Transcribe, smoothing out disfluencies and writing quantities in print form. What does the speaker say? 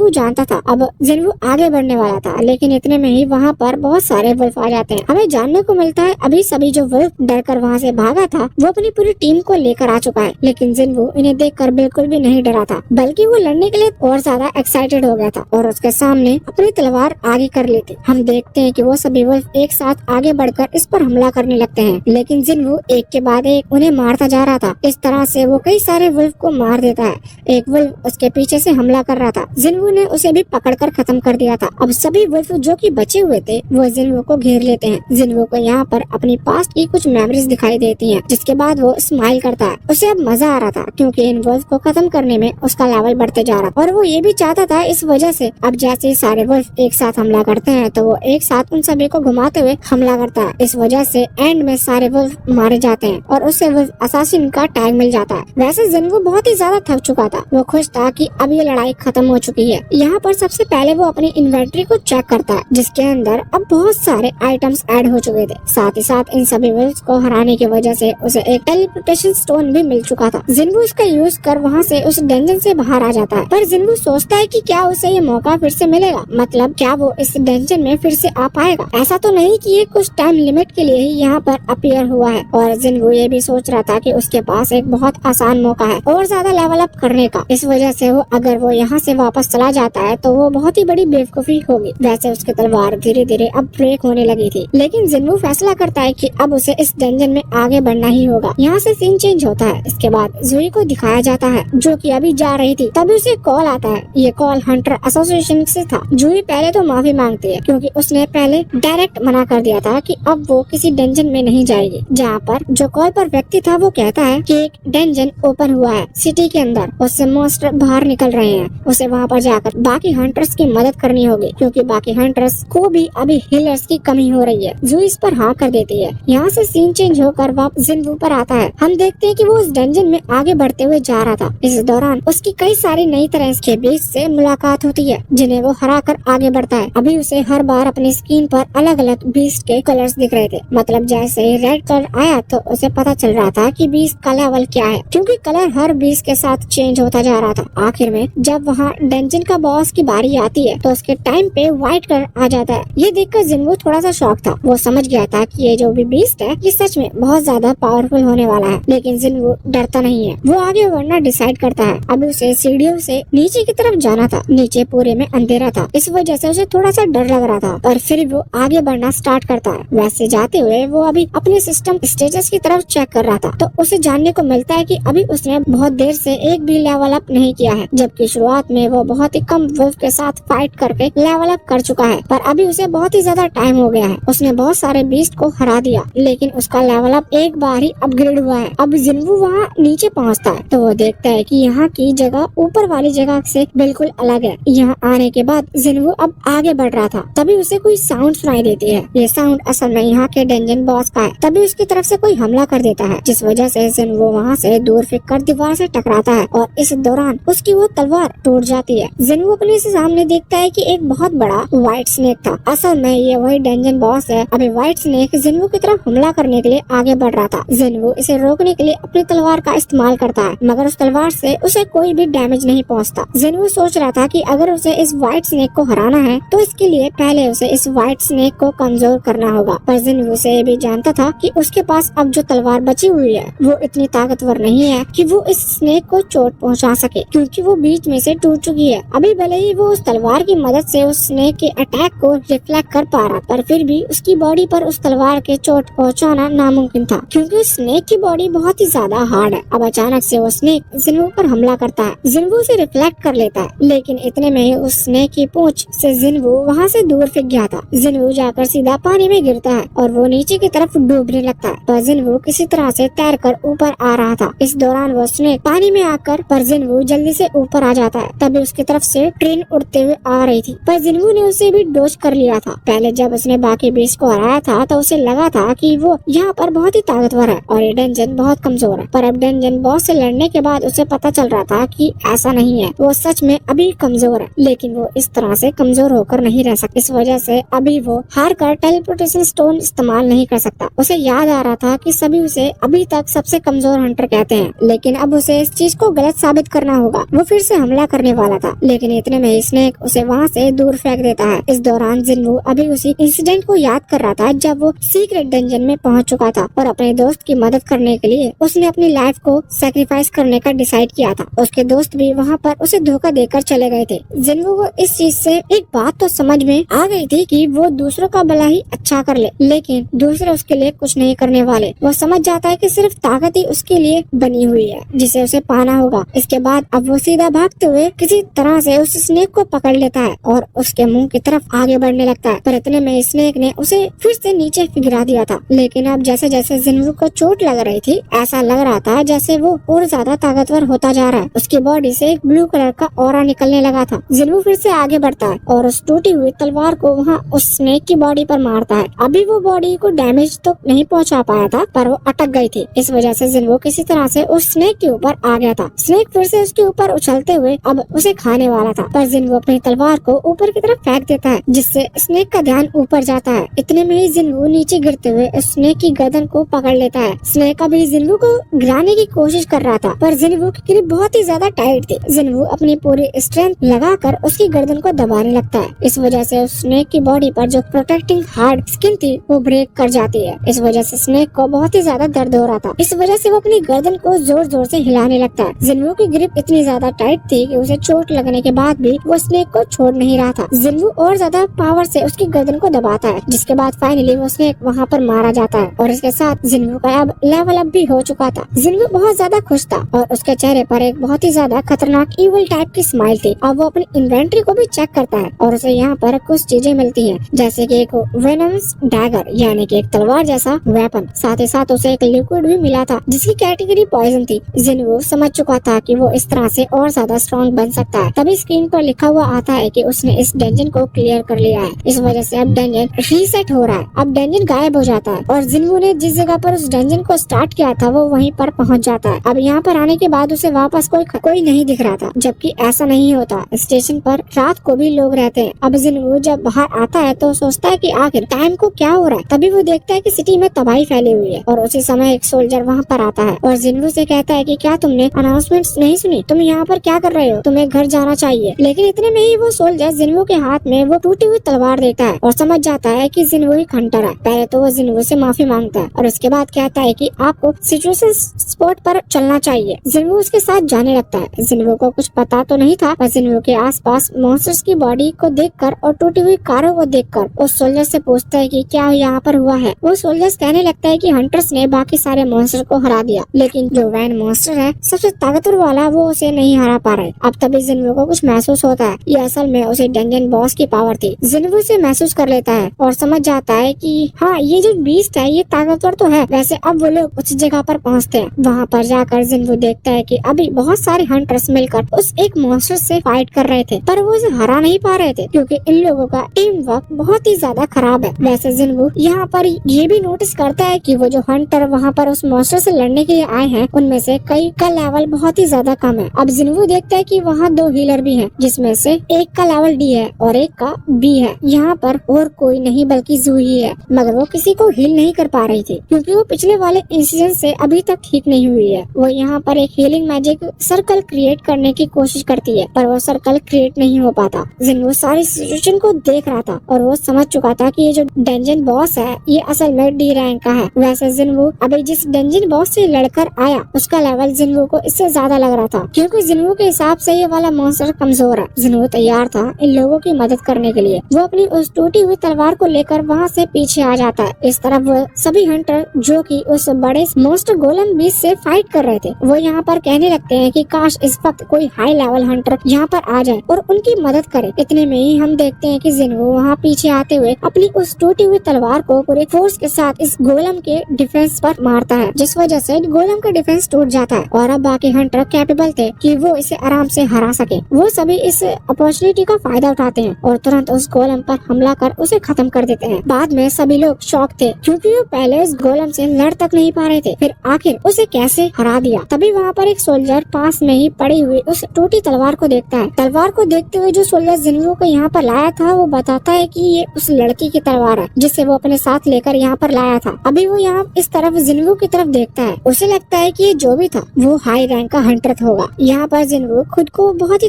जिन्वू जानता था अब जिन्वू आगे बढ़ने वाला था, लेकिन इतने में ही वहाँ पर बहुत सारे वुल्फ आ जाते हैं। हमें जानने को मिलता है अभी सभी जो वुल्फ डरकर वहाँ से भागा था वो अपनी पूरी टीम को लेकर आ चुका है, लेकिन जिन्वू इन्हें देखकर बिल्कुल भी नहीं डरा था, बल्कि वो लड़ने के लिए और ज्यादा एक्साइटेड हो गया था और उसके सामने अपनी तलवार आगे कर ली थी। हम देखते हैं कि वो सभी वुल्फ एक साथ आगे बढ़कर इस पर हमला करने लगते हैं, लेकिन जिन्वू एक के बाद एक उन्हें मारता जा रहा था। इस तरह से वो कई सारे वुल्फ को मार देता है। एक वुल्फ उसके पीछे से हमला कर रहा था, जिन्वू ने उसे भी पकड़कर खत्म कर दिया था। अब सभी वुल्फ जो कि बचे हुए थे वो जिन्वू को घेर लेते हैं। जिन्वू को यहाँ पर अपनी पास्ट की कुछ मेमोरीज दिखाई देती हैं, जिसके बाद वो स्माइल करता है। उसे अब मजा आ रहा था क्योंकि इन वुल्फ को खत्म करने में उसका लेवल बढ़ते जा रहा और वो ये भी चाहता था। इस वजह से अब जैसे ही सारे वुल्फ एक साथ हमला करते हैं तो वो एक साथ उन सभी को घुमाते हुए हमला करता है। इस वजह से एंड में सारे वुल्फ मारे जाते हैं और उससे वुल्फ असासिन का टैग मिल जाता है। वैसे जिन्वू बहुत ही ज्यादा थक चुका था, वो खुश था कि अब ये लड़ाई खत्म हो चुकी है। यहाँ पर सबसे पहले वो अपनी इन्वेंट्री को चेक करता है, जिसके अंदर अब बहुत सारे आइटम्स ऐड हो चुके थे। साथ ही साथ इन सभी विल्स को हराने की वजह से उसे एक टेलीपोर्टेशन स्टोन भी मिल चुका था। जिन्वू इसका यूज कर वहाँ से उस डंजन से बाहर आ जाता है, पर जिन्वू सोचता है कि क्या उसे ये मौका फिर से मिलेगा, मतलब क्या वो इस डंजन में फिर से आ पाएगा। ऐसा तो नहीं कि ये कुछ टाइम लिमिट के लिए ही यहाँ पर अपीयर हुआ है। और जिन्वू ये भी सोच रहा था कि उसके पास एक बहुत आसान मौका है और ज्यादा लेवल अप करने का। इस वजह से वो अगर वो यहाँ से वापस चला जाता है तो वो बहुत ही बड़ी बेवकूफी होगी। वैसे उसकी तलवार धीरे धीरे अब ब्रेक होने लगी थी, लेकिन जिन्वू फैसला करता है कि अब उसे इस डंजन में आगे बढ़ना ही होगा। यहाँ से सीन चेंज होता है। इसके बाद जुई को दिखाया जाता है जो कि अभी जा रही थी, तभी उसे कॉल आता है। ये कॉल हंटर एसोसिएशन से था। जुई पहले तो माफी मांगती है क्योंकि उसने पहले डायरेक्ट मना कर दिया था कि अब वो किसी डंजन में नहीं जाएगी। जहाँ पर जो कॉल पर व्यक्ति था वो कहता है कि एक डंजन ओपन हुआ है सिटी के अंदर, उससे मॉन्स्टर बाहर निकल रहे हैं। उसे वहाँ पर जाकर बाकी हंटर्स की मदद करनी होगी क्योंकि बाकी हंटर्स को भी अभी हीलर्स की कमी हो रही है। जुई इस पर हाँ कर देती है। यहाँ से सीन चेंज होकर वापस जिन्वू पर आता है। हम देखते हैं कि वो उस डंजन में आगे बढ़ते हुए जा रहा था। इस दौरान उसकी कई सारी नई तरह के बीच से मुलाकात होती है जिन्हें वो हरा कर आगे बढ़ता है। अभी उसे हर बार अपनी स्क्रीन पर अलग अलग बीस्ट के कलर्स दिख रहे थे, मतलब जैसे ही रेड कलर आया तो उसे पता चल रहा था कि बीस्ट का लेवल क्या है, क्योंकि कलर हर बीस्ट के साथ चेंज होता जा रहा था। आखिर में जब वहाँ डंजन का बॉस की बारी आती है तो उसके टाइम पे व्हाइट कलर आ जाता है। ये देखकर जिन्वू थोड़ा सा शॉक था। वो समझ गया था कि ये जो भी बीस्ट है ये सच में बहुत ज्यादा पावरफुल होने वाला है, लेकिन जिन्वू डरता नहीं है। वो आगे बढ़ना डिसाइड करता है। अभी उसे सीढ़ियों से नीचे की तरफ जाना था। नीचे पूरे में अंधेरा था, इस वजह से उसे थोड़ा सा डर लग रहा था, पर फिर वो आगे बढ़ना स्टार्ट करता है। वैसे जाते हुए वो अभी अपने सिस्टम स्टेटस की तरफ चेक कर रहा था तो उसे जानने को मिलता है कि अभी उसने बहुत देर से एक भी लेवल अप नहीं किया है, जबकि शुरुआत में वो बहुत ही कम वुल्फ के साथ फाइट करके लेवल अप कर चुका है। पर अभी उसे बहुत ही ज्यादा टाइम हो गया है। उसने बहुत सारे बीस्ट को हरा दिया, लेकिन उसका लेवल अप एक बार ही अपग्रेड हुआ है। अब जिन्वू वहाँ नीचे पहुँचता है तो वो देखता है कि यहाँ की जगह ऊपर वाली जगह से बिल्कुल अलग है। यहाँ आने के बाद जिन्वू अब आगे बढ़ रहा था, तभी उसे कोई साउंड सुनाई देती है। ये साउंड असल में यहाँ के डंजन बॉस का है। तभी उसकी तरफ से कोई हमला कर देता है, जिस वजह से जिन्वू वहाँ से दूर फेंक कर दीवार से टकराता है और इस दौरान उसकी वो तलवार टूट जाती है। जिन्वू अपने से सामने देखता है कि एक बहुत बड़ा व्हाइट स्नेक था। असल में ये वही डंजन बॉस है। अभी व्हाइट स्नेक जिन्वू की तरफ हमला करने के लिए आगे बढ़ रहा था। जिन्वू इसे रोकने के लिए अपनी तलवार का इस्तेमाल करता है, मगर उस तलवार से उसे कोई भी डैमेज नहीं पहुंचता। जिन्वू सोच रहा था कि अगर उसे इस व्हाइट स्नेक को हराना है तो इसके लिए पहले उसे इस व्हाइट स्नेक को कमजोर करना होगा। पर जिन्वू से ये भी जानता था कि उसके पास अब जो तलवार बची हुई है वो इतनी ताकतवर नहीं है कि वो इस स्नेक को चोट पहुंचा सके, क्योंकि वो बीच में से टूट चुकी है। अभी भले ही वो उस तलवार की मदद से उस स्नेक के अटैक को रिफ्लेक्ट कर पा रहा, पर फिर भी उसकी बॉडी पर उस तलवार के चोट पहुंचाना नामुमकिन था, क्योंकि उस स्नेक की बॉडी बहुत ही ज्यादा हार्ड है। अब अचानक से वो स्नेक जिन्वू पर हमला करता है। जिन्वू उसे रिफ्लेक्ट कर लेता है, लेकिन इतने में ही उस स्नेक की पूंछ से जिन्वू वहाँ से दूर फेंक गया था। जिन्वू जाकर सीधा पानी में गिरता है और वो नीचे की तरफ डूबने लगता है, पर जिन्वू किसी तरह से तैरकर ऊपर आ रहा था। इस दौरान वो स्नेक पानी में आकर पर जिन्वू जल्दी से ऊपर आ जाता है। तभी उसकी तरफ से ट्रेन उड़ते हुए आ रही थी, पर जिन्वू ने उसे भी डोज कर लिया था। पहले जब उसने बाकी बीस्ट को हराया था तो उसे लगा था कि वो यहाँ पर बहुत ही ताकतवर है और ये डंजन बहुत कमजोर है, पर अब डंजन बॉस से लड़ने के बाद उसे पता चल रहा था कि ऐसा नहीं है, वो सच में अभी कमजोर है, लेकिन वो इस तरह से कमजोर होकर नहीं रह सकता। इस वजह से अभी वो हार कर टेलीपोर्टेशन स्टोन इस्तेमाल नहीं कर सकता। उसे याद आ रहा था कि सभी उसे अभी तक सबसे कमजोर हंटर कहते हैं, लेकिन अब उसे इस चीज को गलत साबित करना होगा। वो फिर से हमला करने वाला था, लेकिन इतने में स्नेक उसे वहाँ से दूर फेंक देता है। इस दौरान जिन्वू अभी उसी इंसिडेंट को याद कर रहा था जब वो सीक्रेट डंजन में पहुंच चुका था और अपने दोस्त की मदद करने के लिए उसने अपनी लाइफ को सैक्रिफाइस करने का डिसाइड किया था। उसके दोस्त भी वहाँ पर उसे धोखा देकर चले गए थे। जिन्वू को इस चीज से एक बात तो समझ में आ गई थी कि वो दूसरों का भला ही अच्छा कर ले, लेकिन दूसरे उसके लिए कुछ नहीं करने वाले। वो समझ जाता है कि सिर्फ ताकत ही उसके लिए बनी हुई है जिसे उसे पाना होगा। इसके बाद अब वो सीधा भागते हुए किसी तरह से उस स्नेक को पकड़ लेता है और उसके मुंह की तरफ आगे बढ़ने लगता है। पर इतने में स्नेक ने उसे फिर से नीचे गिरा दिया था। लेकिन अब जैसे जैसे जिन्वू को चोट लग रही थी ऐसा लग रहा था जैसे वो और ज्यादा ताकतवर होता जा रहा है। उसकी बॉडी से एक ब्लू कलर का ऑरा निकलने लगा था। जिन्वू फिर से आगे बढ़ता है और उस टूटी हुई तलवार को वहाँ उस स्नेक की बॉडी पर मारता है। अभी वो बॉडी को डैमेज तो नहीं पहुंचा पाया था पर वो अटक गई थी। इस वजह से जिन्वू किसी तरह से उस स्नेक के ऊपर आ गया था। स्नेक फिर से उसके ऊपर उछलते हुए अब उसे खाने वाला था पर जिन्वू अपनी तलवार को ऊपर की तरफ फेंक देता है जिससे स्नेक का ध्यान ऊपर जाता है। इतने में ही जिन्वू नीचे गिरते हुए उस स्नेक की गर्दन को पकड़ लेता है। स्नेक अभी जिन्वू को गिराने की कोशिश कर रहा था पर जिन्वू की ग्रिप बहुत ही ज्यादा टाइट थी। जिन्वू अपनी पूरी स्ट्रेंथ लगाकर उसकी गर्दन को दबाने लगता है। इस वजह से उस स्नेक की बॉडी पर जो प्रोटेक्टिंग हार्ड स्किन थी वो ब्रेक कर जाती है। इस वजह से स्नेक को बहुत ही ज्यादा दर्द हो रहा था। इस वजह से वो अपनी गर्दन को जोर जोर से हिलाने लगता है। जिन्वू की ग्रिप इतनी ज्यादा टाइट थी कि उसे चोट लगने के बाद भी वो स्नेक को छोड़ नहीं रहा था। जिन्वू और ज्यादा पावर से उसकी गर्दन को दबाता है जिसके बाद फाइनली वो स्नेक वहाँ पर मारा जाता है और इसके साथ जिन्वू का अब लेवल अप भी हो चुका था। जिन्वू बहुत ज्यादा खुश था और उसके चेहरे पर एक बहुत ही ज्यादा खतरनाक इविल टाइप की स्माइल थी। अब वो अपनी इन्वेंट्री को भी चेक करता है और उसे यहाँ पर कुछ चीजें मिलती हैं जैसे कि एक वेनमस डैगर यानी कि एक तलवार जैसा वेपन। साथ ही साथ उसे एक लिक्विड भी मिला था जिसकी कैटेगरी पॉइजन थी। जिन्वू समझ चुका था कि वो इस तरह से और ज्यादा स्ट्रॉन्ग बन सकता है। तभी स्क्रीन पर लिखा हुआ आता है कि उसने इस डंजन को क्लियर कर लिया है। इस वजह से अब डंजन रीसेट हो रहा है। अब डंजन गायब हो जाता है और जिन्वू ने जिस जगह पर उस डंजन को स्टार्ट किया था वो वहीं पर पहुंच जाता है। अब यहाँ पर आने के बाद उसे वापस कोई नहीं दिख रहा था, जबकि ऐसा नहीं होता। स्टेशन पर रात को भी लोग रहते हैं। अब जिन्वू जब बाहर आता है तो सोचता है कि आखिर टाइम को क्या हो रहा है। तभी वो देखता है कि सिटी में तबाही फैली हुई है और उसी समय एक सोल्जर वहाँ पर आता है और जिन्वू से कहता है कि क्या तुमने अनाउंसमेंट नहीं सुनी? तुम यहाँ पर क्या कर रहे हो? तुम्हें घर जाना चाहिए। लेकिन इतने में ही वो सोल्जर जिन्वू के हाथ में वो टूटी हुई तलवार देता है और समझ जाता है कि जिन्वू एक हंटर है। पहले तो वो जिन्वू से माफी मांगता है और उसके बाद कहता है कि आपको सिचुएशन स्पॉट पर चलना चाहिए। जिन्वू उसके साथ जाने लगता है। जिन्वू को कुछ पता तो नहीं था पर जिन्वू के आसपास मॉन्स्टर्स की बॉडी को देखकर और टूटी हुई कारों को देखकर उस सोल्जर से पूछता है कि क्या यहाँ पर हुआ है। वो सोल्जर्स कहने लगता है कि हंटर्स ने बाकी सारे मॉन्स्टर को हरा दिया लेकिन जो वैन मॉन्स्टर है सबसे ताकतवर वाला वो उसे नहीं हरा पा रहे। अब तभी जिन्वू को कुछ महसूस होता है। ये असल में उसे डंजन बॉस की पावर थी। जिन्वू से महसूस कर लेता है और समझ जाता है कि हाँ ये जो बीस्ट है ये ताकतवर तो है। वैसे अब वो लोग उस जगह पर पहुँचते हैं। वहाँ पर जाकर जिन्वू देखता है कि अभी बहुत सारे हंटर्स मिलकर उस एक मॉन्स्टर से फाइट कर रहे थे पर वो उसे हरा नहीं पा रहे थे क्योंकि इन लोगों का टीम वर्क बहुत ही ज्यादा खराब है। वैसे जिन्वू यहाँ पर ये भी नोटिस करता है कि वो जो हंटर वहाँ पर उस मॉन्स्टर से लड़ने के लिए आए हैं उनमें से कई का लेवल बहुत ही ज्यादा कम है। अब जिन्वू देखता है कि वहाँ 2 हीलर भी हैं जिसमें से एक का लेवल डी है और एक का बी है। यहाँ पर और कोई नहीं बल्कि जूही है मगर वो किसी को हील नहीं कर पा रही थी क्योंकि वो पिछले वाले इंसिडेंट से अभी तक ठीक नहीं हुई है। वो यहाँ पर एक हीलिंग मैजिक सर्कल क्रिएट करने की कोशिश करती है पर वो सर्कल क्रिएट नहीं हो पाता। जिन्वू सारी सिचुएशन को देख रहा था और वो समझ चुका था कि ये जो डंजन बॉस है ये असल में डी रैंक का है। वैसे जिन्वू अभी जिस डंजन बॉस से लड़कर आया उसका लेवल जिन्वू को इससे ज्यादा लग रहा था क्योंकि जिन्वू के हिसाब से ये वाला मॉन्स्टर कमजोर है। जिन्वू तैयार था इन लोगों की मदद करने के लिए। वो अपनी उस टूटी हुई तलवार को लेकर वहाँ से पीछे आ जाता है। इस तरफ वो सभी हंटर जो कि उस बड़े मॉन्स्टर गोलम बीस्ट से फाइट कर रहे थे वो यहाँ पर कहने लगते हैं कि काश इस वक्त कोई हाई लेवल हंटर यहाँ पर आ जाए और उनकी मदद करे। इतने में ही हम देखते हैं कि जिन्वू वहाँ पीछे आते हुए अपनी उस टूटी हुई तलवार को पूरे फोर्स के साथ इस गोलम के डिफेंस पर मारता है जिस वजह से गोलम का डिफेंस टूट जाता है और अब बाकी हंटर कैपेबल थे कि वो इसे आराम से हरा सके। वो सभी इस अपॉर्चुनिटी का फायदा उठाते हैं और तुरंत उस गोलम पर हमला कर उसे खत्म कर देते हैं। बाद में सभी लोग शॉक थे क्योंकि वो पहले उस गोलम से लड़ तक नहीं पा रहे थे फिर आखिर उसे कैसे हरा दिया। तभी वहाँ पर एक सोल्जर पास में ही पड़ी हुई उस टूटी तलवार को देखता है। तलवार को देखते हुए जो सोल्जर जिन्वू को यहाँ पर लाया था वो बताता है कि ये उस लड़की की तलवार है जिसे वो अपने साथ लेकर यहाँ पर लाया था। अभी वो यहाँ इस तरफ जिन्वू की तरफ देखता है। उसे लगता है कि ये जो भी था वो हाई रैंक का हंटर होगा। यहाँ पर जिन्वू खुद को बहुत ही